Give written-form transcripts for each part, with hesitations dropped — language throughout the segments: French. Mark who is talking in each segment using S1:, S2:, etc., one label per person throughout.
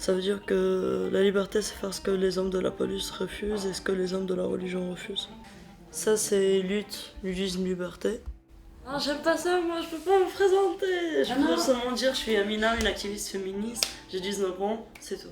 S1: Ça veut dire que la liberté, c'est faire ce que les hommes de la police refusent et ce que les hommes de la religion refusent. Ça, c'est lutte, ludisme, liberté. Ah, j'aime pas ça, moi, je peux pas me présenter. Je peux seulement dire je suis Amina, une activiste féministe. J'ai 19 ans, c'est tout.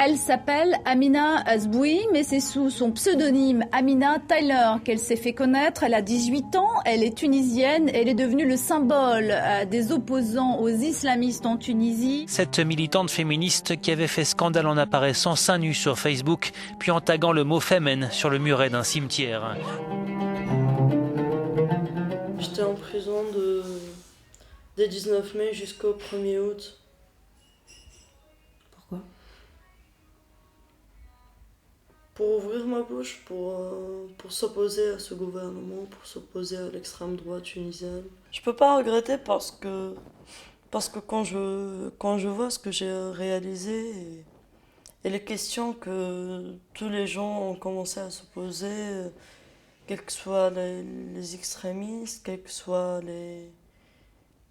S2: Elle s'appelle Amina Azboui, mais c'est sous son pseudonyme Amina Tyler qu'elle s'est fait connaître. Elle a 18 ans, elle est tunisienne, elle est devenue le symbole des opposants aux islamistes en Tunisie.
S3: Cette militante féministe qui avait fait scandale en apparaissant seins nus sur Facebook, puis en taguant le mot Femen sur le muret d'un cimetière.
S1: J'étais en prison dès 19 mai jusqu'au 1er août.
S4: Pourquoi?
S1: Pour ouvrir ma bouche, pour s'opposer à ce gouvernement, pour s'opposer à l'extrême droite tunisienne. Je peux pas regretter parce que quand je vois ce que j'ai réalisé et les questions que tous les gens ont commencé à se poser, quels que soient les extrémistes, quels que soient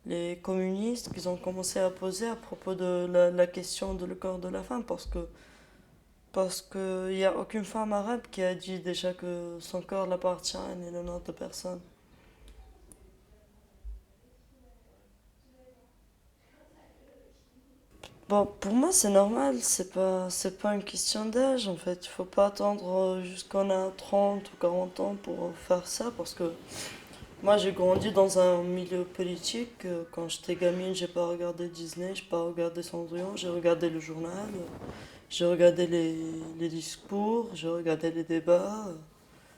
S1: les communistes, qu'ils ont commencé à poser à propos de la question de le corps de la femme, parce qu'il n'y a aucune femme arabe qui a dit déjà que son corps l'appartient et n'est le nom de personne. Bon, pour moi, c'est normal, c'est pas une question d'âge en fait. Il faut pas attendre jusqu'on a 30 ou 40 ans pour faire ça, parce que moi j'ai grandi dans un milieu politique. Quand j'étais gamine, j'ai pas regardé Disney, j'ai pas regardé Cendrillon, j'ai regardé le journal, j'ai regardé les discours, j'ai regardé les débats.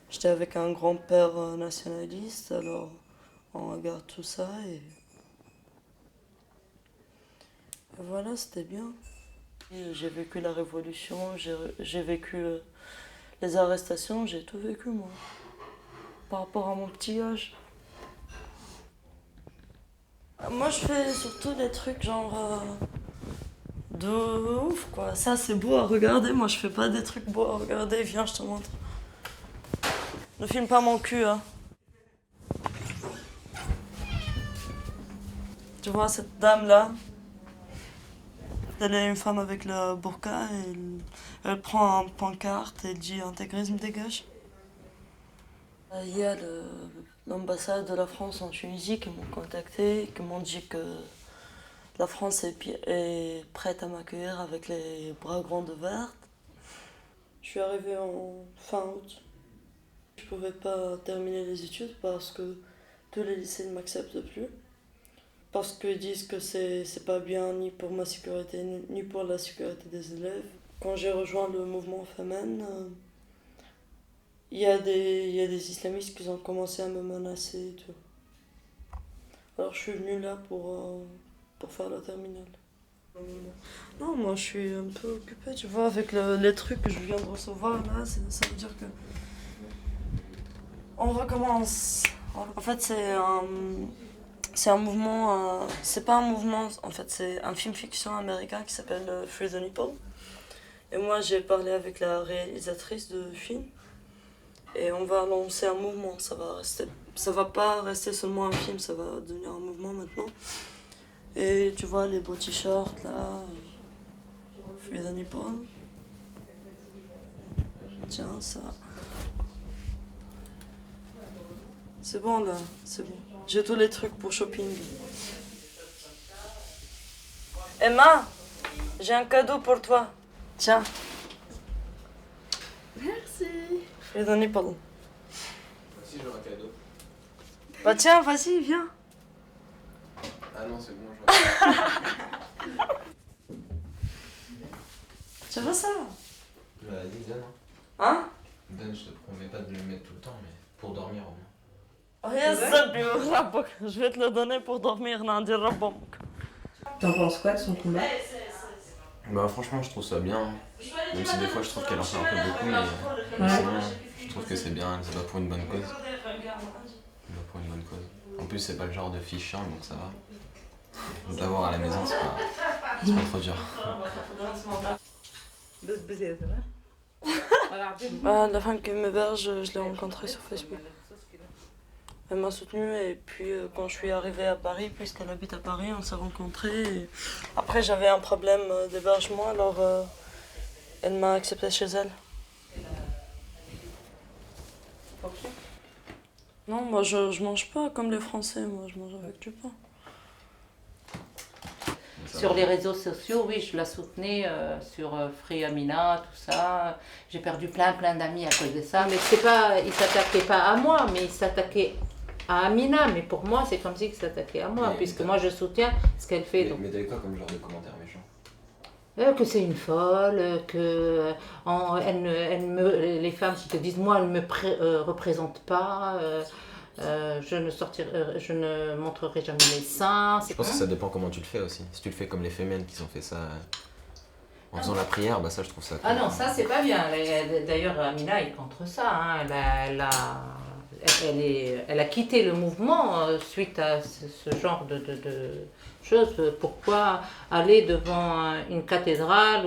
S1: J'étais avec un grand-père nationaliste, alors on regarde tout ça et voilà, c'était bien. J'ai vécu la révolution, j'ai vécu les arrestations, j'ai tout vécu moi. Par rapport à mon petit âge. Moi je fais surtout des trucs genre de ouf quoi. Ça c'est beau à regarder, moi je fais pas des trucs beaux à regarder. Viens, je te montre. Ne filme pas mon cul hein. Tu vois cette dame là? Elle est une femme avec la burqa et elle prend un pancarte et elle dit intégrisme dégage. Il y a l'ambassade de la France en Tunisie qui m'ont contacté, qui m'ont dit que la France est prête à m'accueillir avec les bras grands ouverts. Je suis arrivée en fin août. Je pouvais pas terminer les études parce que tous les lycées ne m'acceptent plus. Parce qu'ils disent que c'est pas bien ni pour ma sécurité ni pour la sécurité des élèves. Quand j'ai rejoint le mouvement Femen, il y a des islamistes qui ont commencé à me menacer et tout. Alors je suis venue là pour faire la terminale. Non, moi je suis un peu occupée, tu vois, avec les trucs que je viens de recevoir là, ça veut dire que on recommence. En fait, c'est un mouvement, c'est pas un mouvement, en fait, c'est un film fiction américain qui s'appelle Free the Nipple. Et moi, j'ai parlé avec la réalisatrice du film. Et on va lancer un mouvement, ça va pas rester seulement un film, ça va devenir un mouvement maintenant. Et tu vois les beaux t-shirts là, Free the Nipple. Tiens, ça. C'est bon là, c'est bon. J'ai tous les trucs pour shopping. Emma, j'ai un cadeau pour toi. Tiens.
S4: Merci.
S1: Free the Nipple.
S5: Si j'aurai un cadeau.
S1: Bah tiens, vas-y, viens.
S5: Ah non, c'est bon, je vois.
S1: Tu veux ça?
S5: Vas-y, donne.
S1: Hein?
S5: Donne, je te promets pas de le mettre tout le temps, mais pour dormir au moins.
S1: Je vais te le donner pour dormir, Nandi Rabok.
S4: T'en penses quoi de son combat?
S5: Bah franchement, je trouve ça bien. Même si des fois je trouve qu'elle en fait un peu beaucoup, mais sinon, je trouve que c'est bien, elle se bat pour une bonne cause. Elle se bat pour une bonne cause. En plus, c'est pas le genre de fille chiant, donc ça va. De l'avoir à la maison, c'est pas trop dur.
S1: La femme qui m'héberge, je l'ai rencontrée sur Facebook. Elle m'a soutenue et puis quand je suis arrivée à Paris, puisqu'elle habite à Paris, on s'est rencontrés. Et après j'avais un problème d'hébergement, alors elle m'a acceptée chez elle. Non, moi je mange pas comme les Français, moi je mange avec du pain.
S6: Sur les réseaux sociaux, oui, je la soutenais sur Free Amina, tout ça. J'ai perdu plein d'amis à cause de ça. Mais c'est pas, ils s'attaquaient pas à moi, mais ils s'attaquaient à Amina. Mais pour moi, c'est comme s'ils s'attaquaient à moi, puisque moi je soutiens ce qu'elle fait.
S5: Mais t'avais quoi comme genre de commentaires méchants?
S6: Que c'est une folle, que les femmes qui te disent moi, elle ne me représente pas. Je ne montrerai jamais mes seins.
S5: Je pense que ça dépend comment tu le fais aussi. Si tu le fais comme les femmes qui ont fait ça en faisant la prière, bah ça je trouve ça cool.
S6: Ah non, ça c'est pas bien. D'ailleurs, Amina est contre ça. Hein. Elle a quitté le mouvement suite à ce genre de choses. Pourquoi aller devant une cathédrale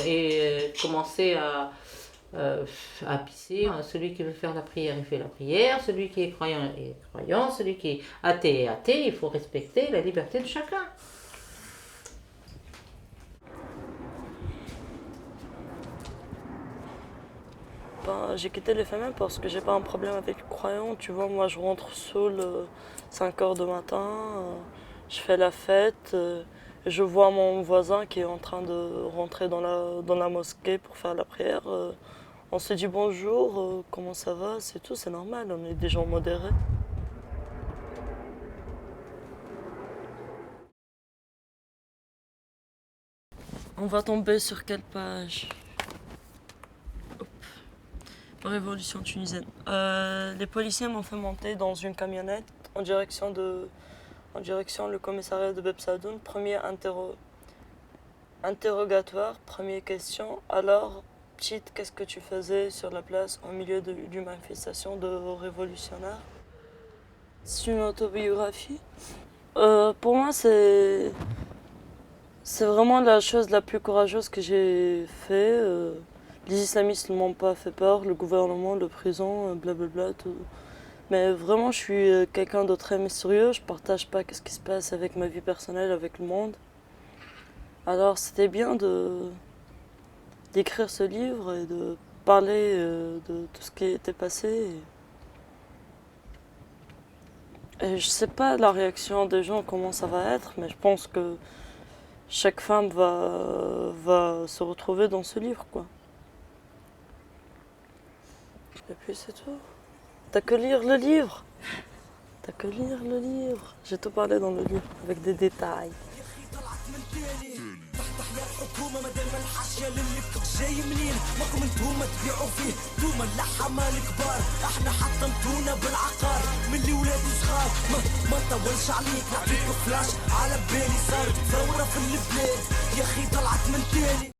S6: et commencer à pisser? Celui qui veut faire la prière, il fait la prière. Celui qui est croyant est croyant. Celui qui est athée est athée. Il faut respecter la liberté de chacun.
S1: Ben, j'ai quitté les femmes parce que j'ai pas un problème avec les croyants. Tu vois, moi je rentre seule 5h du matin, je fais la fête, je vois mon voisin qui est en train de rentrer dans la mosquée pour faire la prière. On se dit bonjour, comment ça va, c'est tout, c'est normal, on est des gens modérés. On va tomber sur quelle page? Révolution tunisienne. Les policiers m'ont fait monter dans une camionnette en direction le commissariat de Bebsadoun. Premier interrogatoire, première question. Alors, petite, qu'est-ce que tu faisais sur la place au milieu d'une manifestation de révolutionnaires? C'est une autobiographie. Pour moi, c'est vraiment la chose la plus courageuse que j'ai fait. Les islamistes ne m'ont pas fait peur, le gouvernement, la prison, blablabla, tout. Mais vraiment, je suis quelqu'un de très mystérieux, je partage pas ce qui se passe avec ma vie personnelle, avec le monde. Alors c'était bien d'écrire ce livre et de parler de tout ce qui était passé. Et je sais pas la réaction des gens, comment ça va être, mais je pense que chaque femme va se retrouver dans ce livre, quoi. Et puis c'est tout. T'as que lire le livre. T'as que lire le livre. J'ai tout parlé dans le livre, avec des détails.
S7: الحكومه مدام الحاشيه للك جاي منين ماكم انتوما تبيعوا فيه انتوما اللحمه الكبار احنا حطمتونا بالعقار من اللي ولاد صغار ما طولش عليك نعطيك فلاش على بالي صارت ثوره في البلاد يا اخي طلعت من تاني